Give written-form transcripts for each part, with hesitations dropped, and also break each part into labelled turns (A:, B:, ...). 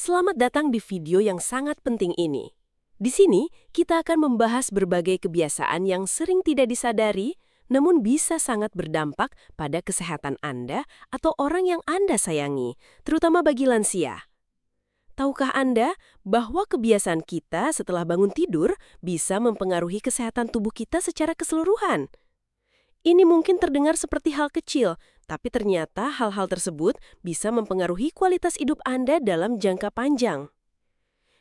A: Selamat datang di video yang sangat penting ini. Di sini, kita akan membahas berbagai kebiasaan yang sering tidak disadari, namun bisa sangat berdampak pada kesehatan Anda atau orang yang Anda sayangi, terutama bagi lansia. Tahukah Anda bahwa kebiasaan kita setelah bangun tidur bisa mempengaruhi kesehatan tubuh kita secara keseluruhan? Ini mungkin terdengar seperti hal kecil, tapi ternyata hal-hal tersebut bisa mempengaruhi kualitas hidup Anda dalam jangka panjang.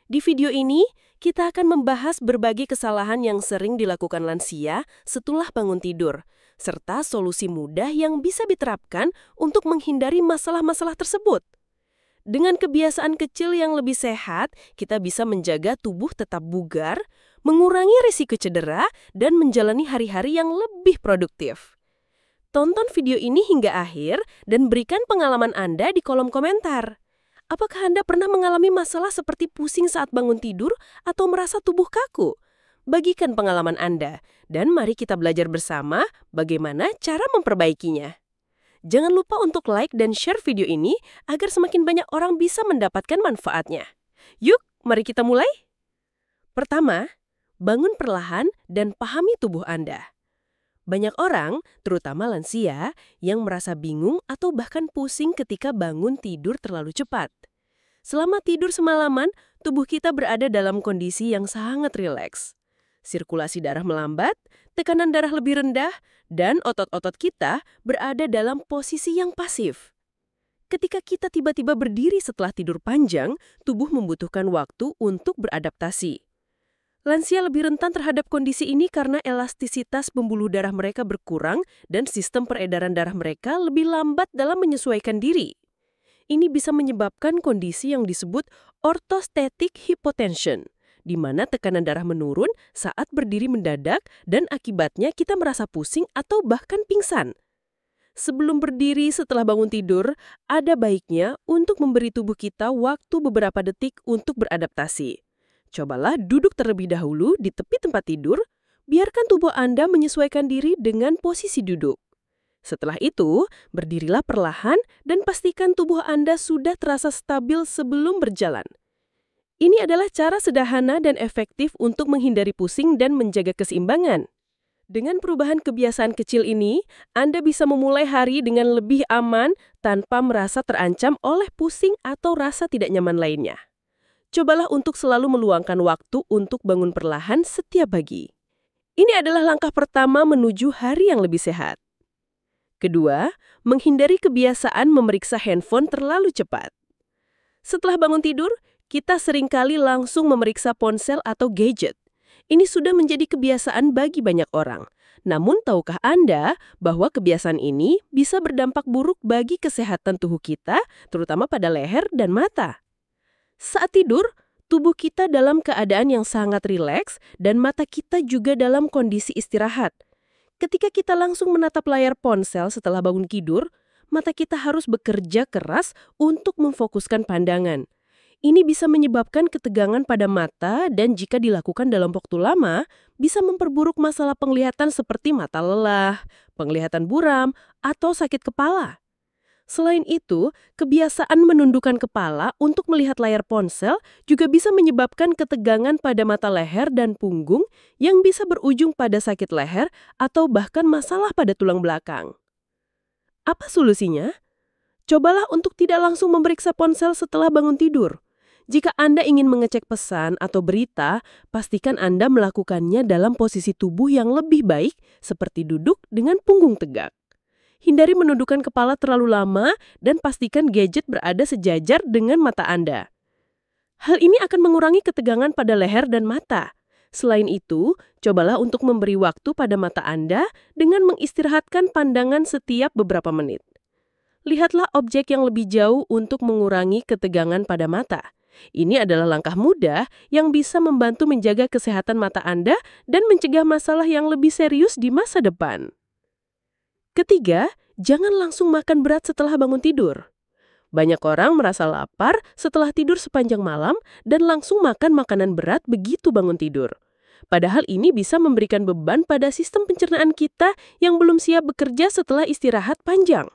A: Di video ini, kita akan membahas berbagai kesalahan yang sering dilakukan lansia setelah bangun tidur, serta solusi mudah yang bisa diterapkan untuk menghindari masalah-masalah tersebut. Dengan kebiasaan kecil yang lebih sehat, kita bisa menjaga tubuh tetap bugar, mengurangi risiko cedera, dan menjalani hari-hari yang lebih produktif. Tonton video ini hingga akhir dan berikan pengalaman Anda di kolom komentar. Apakah Anda pernah mengalami masalah seperti pusing saat bangun tidur atau merasa tubuh kaku? Bagikan pengalaman Anda, dan mari kita belajar bersama bagaimana cara memperbaikinya. Jangan lupa untuk like dan share video ini agar semakin banyak orang bisa mendapatkan manfaatnya. Yuk, mari kita mulai. Pertama, bangun perlahan dan pahami tubuh Anda. Banyak orang, terutama lansia, yang merasa bingung atau bahkan pusing ketika bangun tidur terlalu cepat. Selama tidur semalaman, tubuh kita berada dalam kondisi yang sangat rileks. Sirkulasi darah melambat, tekanan darah lebih rendah, dan otot-otot kita berada dalam posisi yang pasif. Ketika kita tiba-tiba berdiri setelah tidur panjang, tubuh membutuhkan waktu untuk beradaptasi. Lansia lebih rentan terhadap kondisi ini karena elastisitas pembuluh darah mereka berkurang dan sistem peredaran darah mereka lebih lambat dalam menyesuaikan diri. Ini bisa menyebabkan kondisi yang disebut orthostatic hypotension, di mana tekanan darah menurun saat berdiri mendadak dan akibatnya kita merasa pusing atau bahkan pingsan. Sebelum berdiri setelah bangun tidur, ada baiknya untuk memberi tubuh kita waktu beberapa detik untuk beradaptasi. Cobalah duduk terlebih dahulu di tepi tempat tidur, biarkan tubuh Anda menyesuaikan diri dengan posisi duduk. Setelah itu, berdirilah perlahan dan pastikan tubuh Anda sudah terasa stabil sebelum berjalan. Ini adalah cara sederhana dan efektif untuk menghindari pusing dan menjaga keseimbangan. Dengan perubahan kebiasaan kecil ini, Anda bisa memulai hari dengan lebih aman tanpa merasa terancam oleh pusing atau rasa tidak nyaman lainnya. Cobalah untuk selalu meluangkan waktu untuk bangun perlahan setiap pagi. Ini adalah langkah pertama menuju hari yang lebih sehat. Kedua, menghindari kebiasaan memeriksa handphone terlalu cepat. Setelah bangun tidur, kita seringkali langsung memeriksa ponsel atau gadget. Ini sudah menjadi kebiasaan bagi banyak orang. Namun, tahukah Anda bahwa kebiasaan ini bisa berdampak buruk bagi kesehatan tubuh kita, terutama pada leher dan mata? Saat tidur, tubuh kita dalam keadaan yang sangat rileks dan mata kita juga dalam kondisi istirahat. Ketika kita langsung menatap layar ponsel setelah bangun tidur, mata kita harus bekerja keras untuk memfokuskan pandangan. Ini bisa menyebabkan ketegangan pada mata dan jika dilakukan dalam waktu lama, bisa memperburuk masalah penglihatan seperti mata lelah, penglihatan buram, atau sakit kepala. Selain itu, kebiasaan menundukkan kepala untuk melihat layar ponsel juga bisa menyebabkan ketegangan pada mata leher dan punggung yang bisa berujung pada sakit leher atau bahkan masalah pada tulang belakang. Apa solusinya? Cobalah untuk tidak langsung memeriksa ponsel setelah bangun tidur. Jika Anda ingin mengecek pesan atau berita, pastikan Anda melakukannya dalam posisi tubuh yang lebih baik seperti duduk dengan punggung tegak. Hindari menundukkan kepala terlalu lama dan pastikan gadget berada sejajar dengan mata Anda. Hal ini akan mengurangi ketegangan pada leher dan mata. Selain itu, cobalah untuk memberi waktu pada mata Anda dengan mengistirahatkan pandangan setiap beberapa menit. Lihatlah objek yang lebih jauh untuk mengurangi ketegangan pada mata. Ini adalah langkah mudah yang bisa membantu menjaga kesehatan mata Anda dan mencegah masalah yang lebih serius di masa depan. Ketiga, jangan langsung makan berat setelah bangun tidur. Banyak orang merasa lapar setelah tidur sepanjang malam dan langsung makan makanan berat begitu bangun tidur. Padahal ini bisa memberikan beban pada sistem pencernaan kita yang belum siap bekerja setelah istirahat panjang.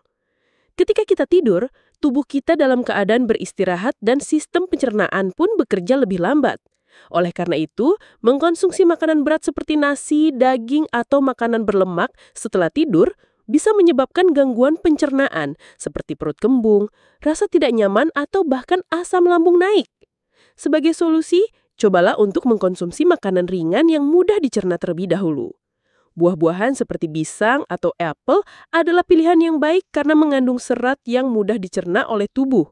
A: Ketika kita tidur, tubuh kita dalam keadaan beristirahat dan sistem pencernaan pun bekerja lebih lambat. Oleh karena itu, mengkonsumsi makanan berat seperti nasi, daging, atau makanan berlemak setelah tidur bisa menyebabkan gangguan pencernaan seperti perut kembung, rasa tidak nyaman, atau bahkan asam lambung naik. Sebagai solusi, cobalah untuk mengkonsumsi makanan ringan yang mudah dicerna terlebih dahulu. Buah-buahan seperti pisang atau apel adalah pilihan yang baik karena mengandung serat yang mudah dicerna oleh tubuh.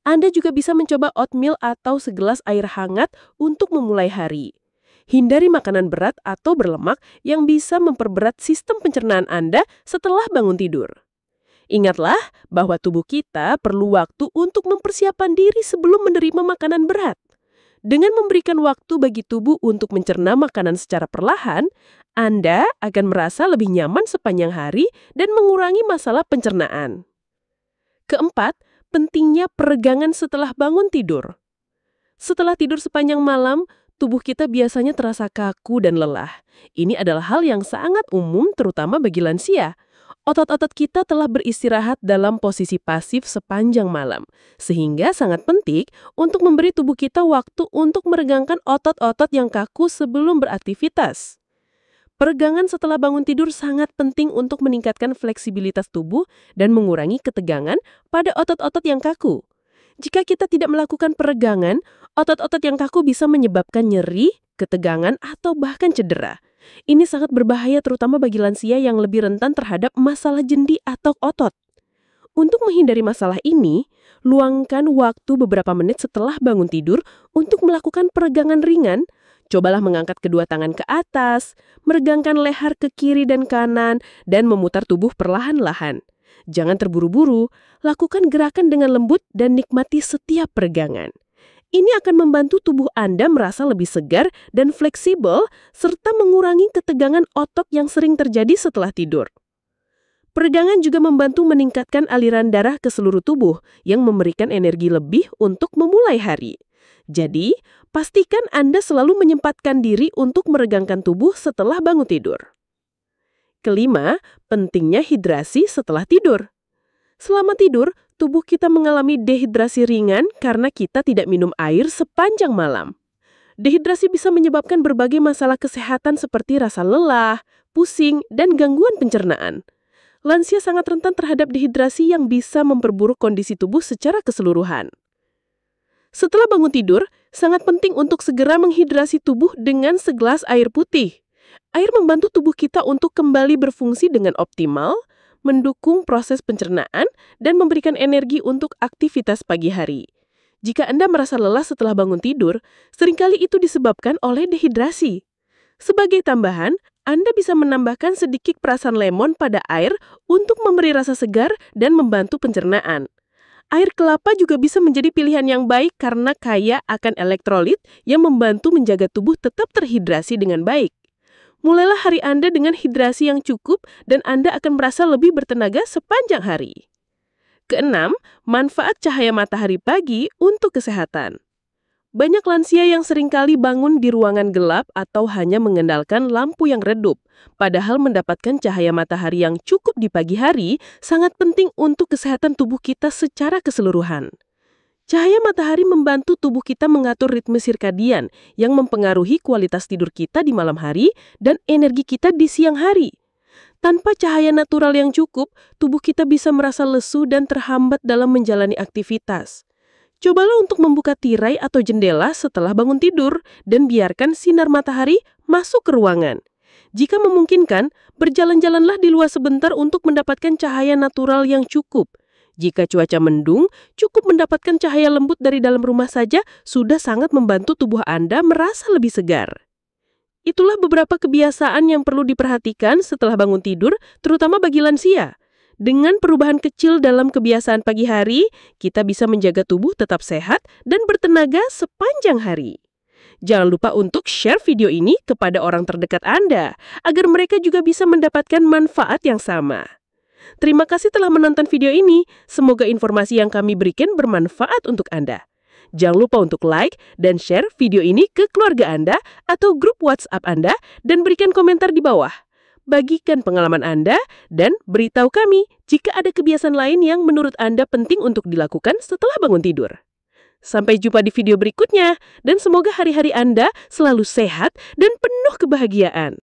A: Anda juga bisa mencoba oatmeal atau segelas air hangat untuk memulai hari. Hindari makanan berat atau berlemak yang bisa memperberat sistem pencernaan Anda setelah bangun tidur. Ingatlah bahwa tubuh kita perlu waktu untuk mempersiapkan diri sebelum menerima makanan berat. Dengan memberikan waktu bagi tubuh untuk mencerna makanan secara perlahan, Anda akan merasa lebih nyaman sepanjang hari dan mengurangi masalah pencernaan. Keempat, pentingnya peregangan setelah bangun tidur. Setelah tidur sepanjang malam, tubuh kita biasanya terasa kaku dan lelah. Ini adalah hal yang sangat umum terutama bagi lansia. Otot-otot kita telah beristirahat dalam posisi pasif sepanjang malam, sehingga sangat penting untuk memberi tubuh kita waktu untuk meregangkan otot-otot yang kaku sebelum beraktivitas. Peregangan setelah bangun tidur sangat penting untuk meningkatkan fleksibilitas tubuh dan mengurangi ketegangan pada otot-otot yang kaku. Jika kita tidak melakukan peregangan, otot-otot yang kaku bisa menyebabkan nyeri, ketegangan, atau bahkan cedera. Ini sangat berbahaya terutama bagi lansia yang lebih rentan terhadap masalah sendi atau otot. Untuk menghindari masalah ini, luangkan waktu beberapa menit setelah bangun tidur untuk melakukan peregangan ringan. Cobalah mengangkat kedua tangan ke atas, meregangkan leher ke kiri dan kanan, dan memutar tubuh perlahan-lahan. Jangan terburu-buru, lakukan gerakan dengan lembut dan nikmati setiap peregangan. Ini akan membantu tubuh Anda merasa lebih segar dan fleksibel, serta mengurangi ketegangan otot yang sering terjadi setelah tidur. Peregangan juga membantu meningkatkan aliran darah ke seluruh tubuh, yang memberikan energi lebih untuk memulai hari. Jadi, pastikan Anda selalu menyempatkan diri untuk meregangkan tubuh setelah bangun tidur. Kelima, pentingnya hidrasi setelah tidur. Selama tidur, tubuh kita mengalami dehidrasi ringan karena kita tidak minum air sepanjang malam. Dehidrasi bisa menyebabkan berbagai masalah kesehatan seperti rasa lelah, pusing, dan gangguan pencernaan. Lansia sangat rentan terhadap dehidrasi yang bisa memperburuk kondisi tubuh secara keseluruhan. Setelah bangun tidur, sangat penting untuk segera menghidrasi tubuh dengan segelas air putih. Air membantu tubuh kita untuk kembali berfungsi dengan optimal, mendukung proses pencernaan, dan memberikan energi untuk aktivitas pagi hari. Jika Anda merasa lelah setelah bangun tidur, seringkali itu disebabkan oleh dehidrasi. Sebagai tambahan, Anda bisa menambahkan sedikit perasan lemon pada air untuk memberi rasa segar dan membantu pencernaan. Air kelapa juga bisa menjadi pilihan yang baik karena kaya akan elektrolit yang membantu menjaga tubuh tetap terhidrasi dengan baik. Mulailah hari Anda dengan hidrasi yang cukup dan Anda akan merasa lebih bertenaga sepanjang hari. Keenam, manfaat cahaya matahari pagi untuk kesehatan. Banyak lansia yang seringkali bangun di ruangan gelap atau hanya mengandalkan lampu yang redup. Padahal mendapatkan cahaya matahari yang cukup di pagi hari sangat penting untuk kesehatan tubuh kita secara keseluruhan. Cahaya matahari membantu tubuh kita mengatur ritme sirkadian yang mempengaruhi kualitas tidur kita di malam hari dan energi kita di siang hari. Tanpa cahaya natural yang cukup, tubuh kita bisa merasa lesu dan terhambat dalam menjalani aktivitas. Cobalah untuk membuka tirai atau jendela setelah bangun tidur dan biarkan sinar matahari masuk ke ruangan. Jika memungkinkan, berjalan-jalanlah di luar sebentar untuk mendapatkan cahaya natural yang cukup. Jika cuaca mendung, cukup mendapatkan cahaya lembut dari dalam rumah saja sudah sangat membantu tubuh Anda merasa lebih segar. Itulah beberapa kebiasaan yang perlu diperhatikan setelah bangun tidur, terutama bagi lansia. Dengan perubahan kecil dalam kebiasaan pagi hari, kita bisa menjaga tubuh tetap sehat dan bertenaga sepanjang hari. Jangan lupa untuk share video ini kepada orang terdekat Anda, agar mereka juga bisa mendapatkan manfaat yang sama. Terima kasih telah menonton video ini. Semoga informasi yang kami berikan bermanfaat untuk Anda. Jangan lupa untuk like dan share video ini ke keluarga Anda atau grup WhatsApp Anda dan berikan komentar di bawah. Bagikan pengalaman Anda dan beritahu kami
B: jika ada kebiasaan lain yang menurut Anda penting untuk dilakukan setelah bangun tidur. Sampai jumpa di video berikutnya, dan semoga hari-hari Anda selalu sehat dan penuh kebahagiaan.